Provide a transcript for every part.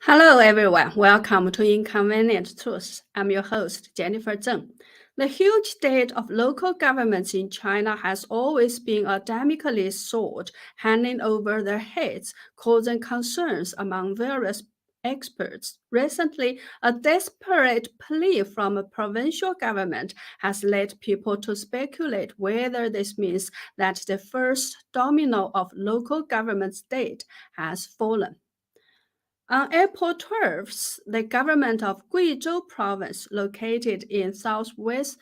Hello, everyone. Welcome to Inconvenient Truths. I'm your host, Jennifer Zeng. The huge debt of local governments in China has always been a Damocles sword hanging over their heads, causing concerns among various experts. Recently, a desperate plea from a provincial government has led people to speculate whether this means that the first domino of local government debt has fallen. On April 12th, the government of Guizhou province, located in southwestern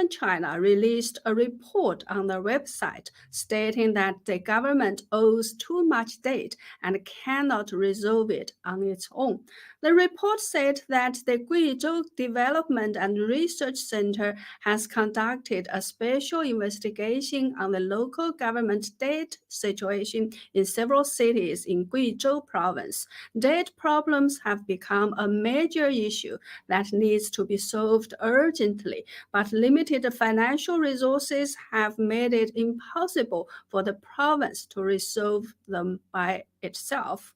China, released a report on their website stating that the government owes too much debt and cannot resolve it on its own. The report said that the Guizhou Development and Research Center has conducted a special investigation on the local government debt situation in several cities in Guizhou province. Debt problems have become a major issue that needs to be solved urgently, but limited financial resources have made it impossible for the province to resolve them by itself.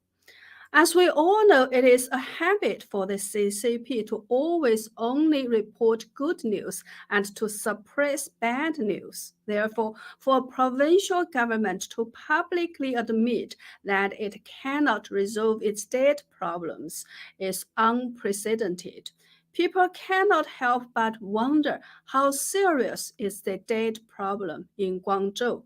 As we all know, it is a habit for the CCP to always only report good news and to suppress bad news. Therefore, for a provincial government to publicly admit that it cannot resolve its debt problems is unprecedented. People cannot help but wonder how serious is the debt problem in Guangzhou.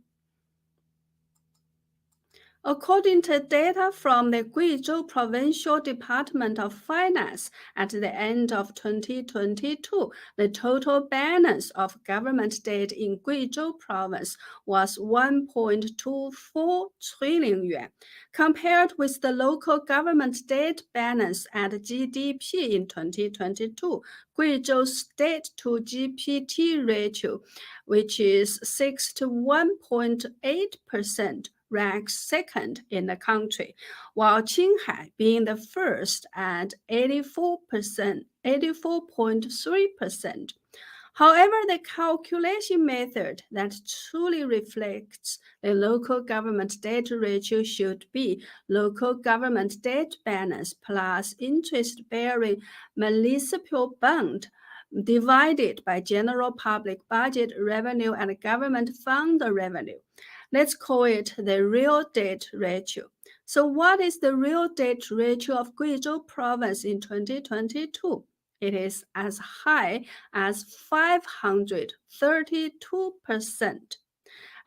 According to data from the Guizhou Provincial Department of Finance at the end of 2022, the total balance of government debt in Guizhou province was 1.24 trillion yuan. Compared with the local government debt balance and GDP in 2022, Guizhou's debt to GPT ratio, which is 61.8%, ranks second in the country, while Qinghai being the first at 84.3%. However, the calculation method that truly reflects the local government debt ratio should be local government debt balance plus interest-bearing municipal bond divided by general public budget revenue and government fund revenue. Let's call it the real debt ratio. So what is the real debt ratio of Guizhou province in 2022? It is as high as 532%.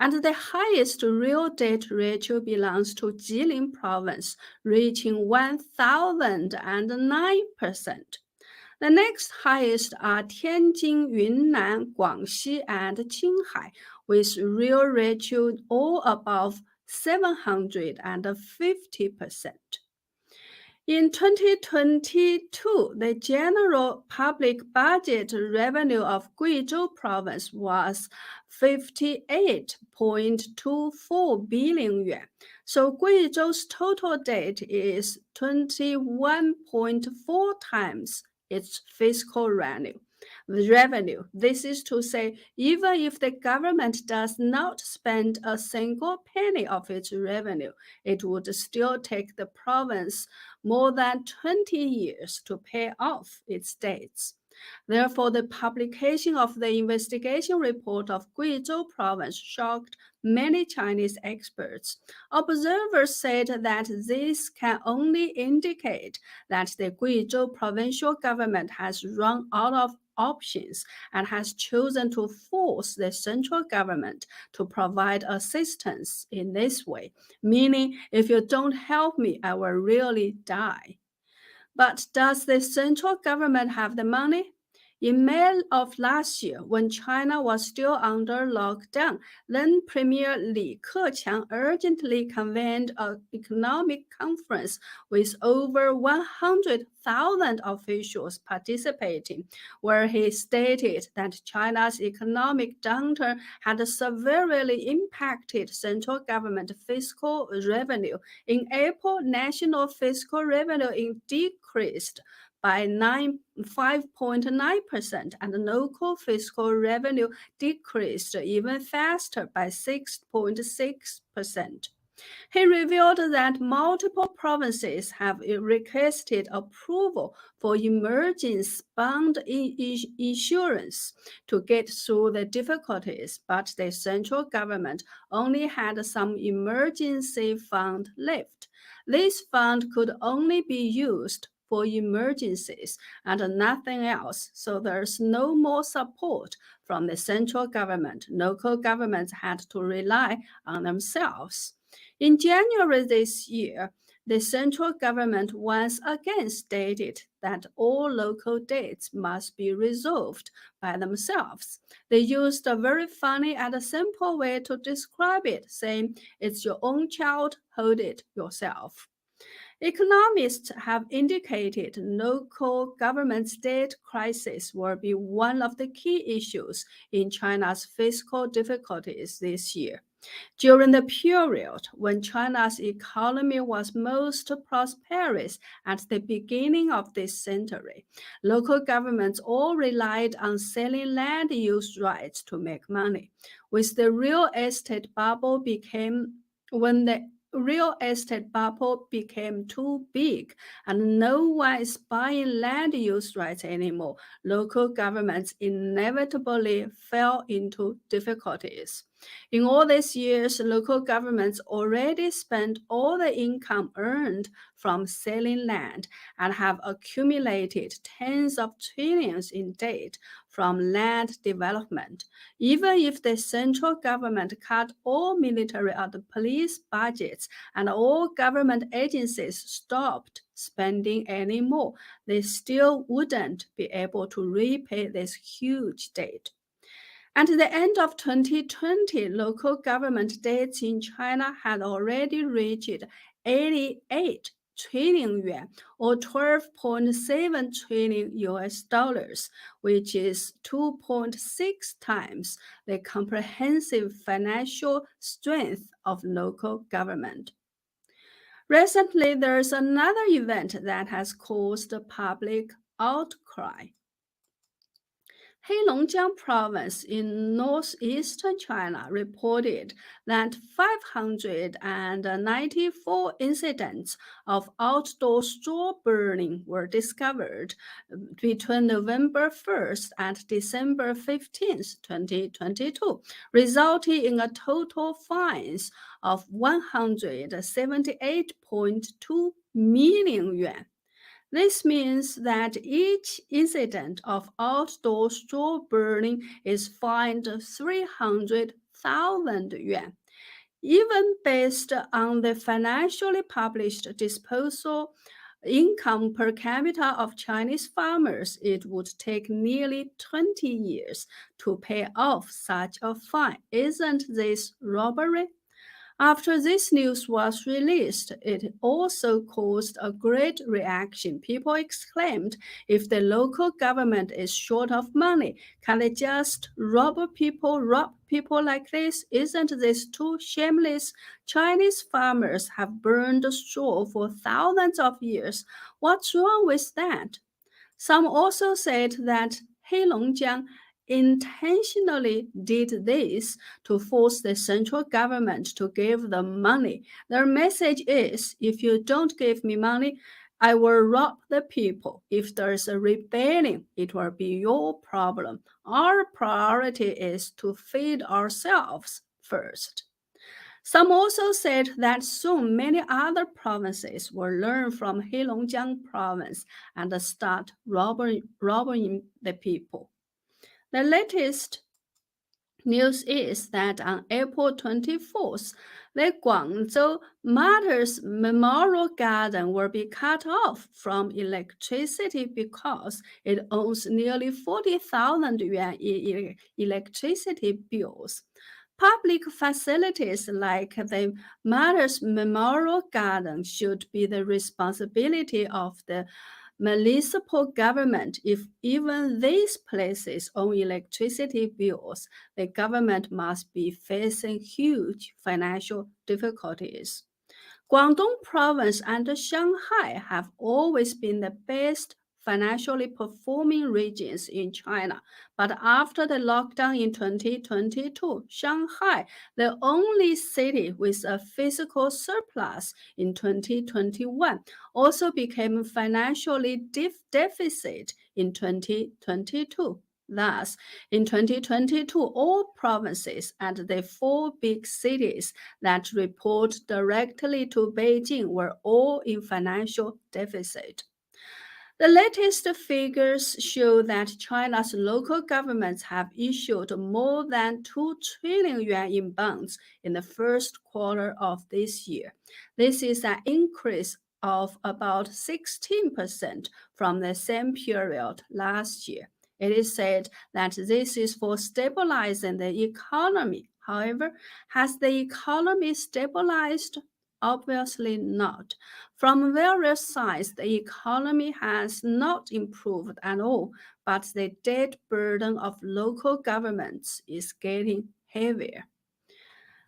And the highest real debt ratio belongs to Jilin province, reaching 1,009%. The next highest are Tianjin, Yunnan, Guangxi, and Qinghai, with real ratio all above 750%. In 2022, the general public budget revenue of Guizhou province was 58.24 billion yuan. So Guizhou's total debt is 21.4 times its fiscal revenue. This is to say, even if the government does not spend a single penny of its revenue, it would still take the province more than 20 years to pay off its debts. Therefore, the publication of the investigation report of Guizhou province shocked many Chinese experts. Observers said that this can only indicate that the Guizhou provincial government has run out of options and has chosen to force the central government to provide assistance in this way, meaning if you don't help me, I will really die. But does the central government have the money? In May of last year, when China was still under lockdown, then Premier Li Keqiang urgently convened an economic conference with over 100,000 officials participating, where he stated that China's economic downturn had severely impacted central government fiscal revenue. In April, national fiscal revenue decreased by 5.9%, and local fiscal revenue decreased even faster by 6.6%. He revealed that multiple provinces have requested approval for emergency bond insurance to get through the difficulties, but the central government only had some emergency fund left. This fund could only be used for emergencies and nothing else, so there's no more support from the central government. Local governments had to rely on themselves. In January this year, the central government once again stated that all local debts must be resolved by themselves. They used a very funny and simple way to describe it, saying, "It's your own child, hold it yourself." Economists have indicated local government's debt crisis will be one of the key issues in China's fiscal difficulties this year. During the period when China's economy was most prosperous at the beginning of this century, local governments all relied on selling land use rights to make money. With the real estate bubble when the real estate bubble became too big and no one is buying land use rights anymore, local governments inevitably fell into difficulties. In all these years, local governments already spent all the income earned from selling land and have accumulated tens of trillions in debt from land development. Even if the central government cut all military and police budgets and all government agencies stopped spending anymore, they still wouldn't be able to repay this huge debt. At the end of 2020, local government debts in China had already reached 88 trillion yuan or 12.7 trillion US dollars, which is 2.6 times the comprehensive financial strength of local government. Recently, there's another event that has caused public outcry. Heilongjiang province in northeastern China reported that 594 incidents of outdoor straw burning were discovered between November 1st and December 15th, 2022, resulting in a total fines of 178.2 million yuan. This means that each incident of outdoor straw burning is fined 300,000 yuan. Even based on the financially published disposal income per capita of Chinese farmers, it would take nearly 20 years to pay off such a fine. Isn't this robbery? After this news was released, it also caused a great reaction. People exclaimed, if the local government is short of money, can they just rob people like this? Isn't this too shameless? Chinese farmers have burned straw for thousands of years. What's wrong with that? Some also said that Heilongjiang intentionally did this to force the central government to give them money. Their message is, if you don't give me money, I will rob the people. If there's a rebellion, it will be your problem. Our priority is to feed ourselves first. Some also said that soon many other provinces will learn from Heilongjiang province and start robbing the people. The latest news is that on April 24th, the Guangzhou Martyrs Memorial Garden will be cut off from electricity because it owns nearly 40,000 yuan in electricity bills. Public facilities like the Martyrs Memorial Garden should be the responsibility of the municipal government. If even these places own electricity bills, the government must be facing huge financial difficulties. Guangdong province and Shanghai have always been the best financially performing regions in China. But after the lockdown in 2022, Shanghai, the only city with a fiscal surplus in 2021, also became financially deficit in 2022. Thus, in 2022, all provinces and the 4 big cities that report directly to Beijing were all in financial deficit. The latest figures show that China's local governments have issued more than 2 trillion yuan in bonds in the first quarter of this year. This is an increase of about 16% from the same period last year. It is said that this is for stabilizing the economy. However, has the economy stabilized? Obviously not. From various sides, the economy has not improved at all, but the debt burden of local governments is getting heavier.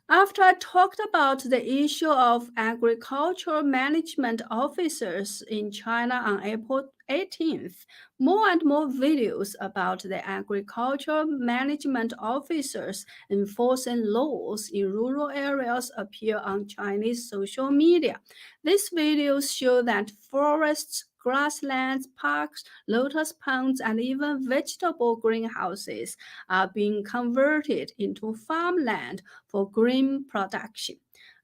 After I talked about the issue of agricultural management officers in China on April 18th, more and more videos about the agricultural management officers enforcing laws in rural areas appear on Chinese social media. These videos show that forests, grasslands, parks, lotus ponds, and even vegetable greenhouses are being converted into farmland for green production.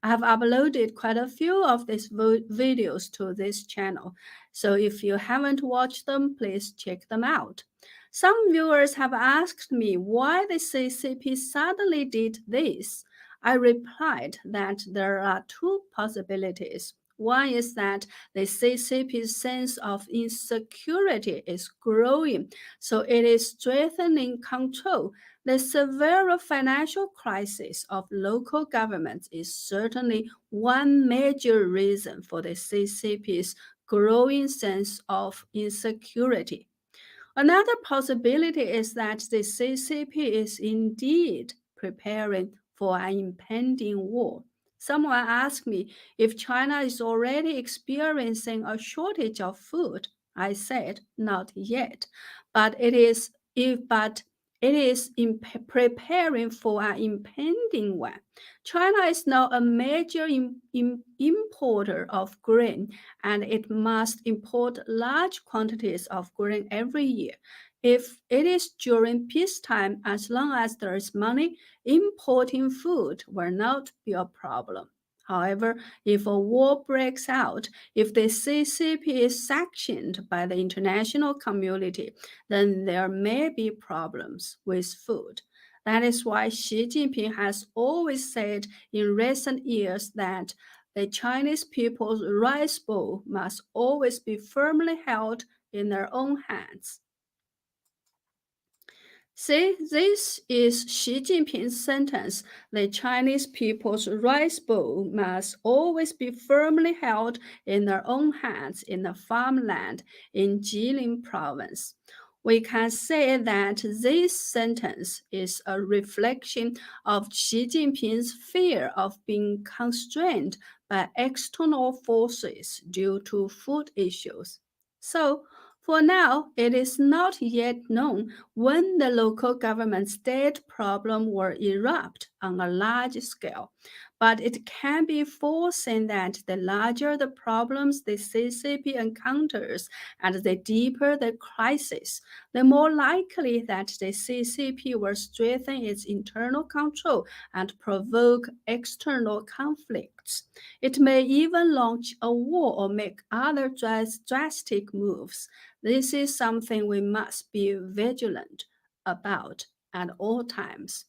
I have uploaded quite a few of these videos to this channel, so if you haven't watched them, please check them out. Some viewers have asked me why the CCP suddenly did this. I replied that there are 2 possibilities. One is that the CCP's sense of insecurity is growing, so it is strengthening control. The severe financial crisis of local governments is certainly one major reason for the CCP's growing sense of insecurity. Another possibility is that the CCP is indeed preparing for an impending war. Someone asked me if China is already experiencing a shortage of food. I said not yet, but it is preparing for an impending one. China is now a major importer of grain, and it must import large quantities of grain every year. If it is during peacetime, as long as there is money, importing food will not be a problem. However, if a war breaks out, if the CCP is sanctioned by the international community, then there may be problems with food. That is why Xi Jinping has always said in recent years that the Chinese people's rice bowl must always be firmly held in their own hands. See, this is Xi Jinping's sentence. The Chinese people's rice bowl must always be firmly held in their own hands in the farmland in Jilin province. We can say that this sentence is a reflection of Xi Jinping's fear of being constrained by external forces due to food issues. So, for now, it is not yet known when the local government's debt problem will erupt on a large scale, but it can be foreseen that the larger the problems the CCP encounters and the deeper the crisis, the more likely that the CCP will strengthen its internal control and provoke external conflicts. It may even launch a war or make other drastic moves. This is something we must be vigilant about at all times.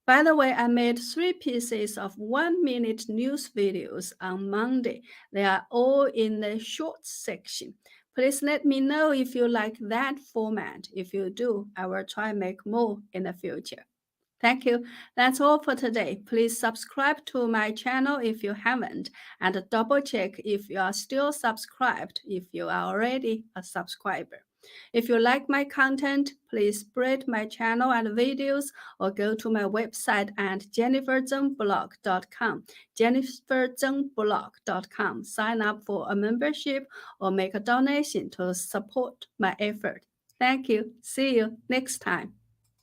By the way, I made 3 pieces of 1-minute news videos on Monday. They are all in the shorts section. Please let me know if you like that format. If you do, I will try and make more in the future. Thank you. That's all for today. Please subscribe to my channel if you haven't, and double check if you are still subscribed if you are already a subscriber. If you like my content, please spread my channel and videos or go to my website at jenniferzengblog.com, jenniferzengblog.com. Sign up for a membership or make a donation to support my effort. Thank you. See you next time.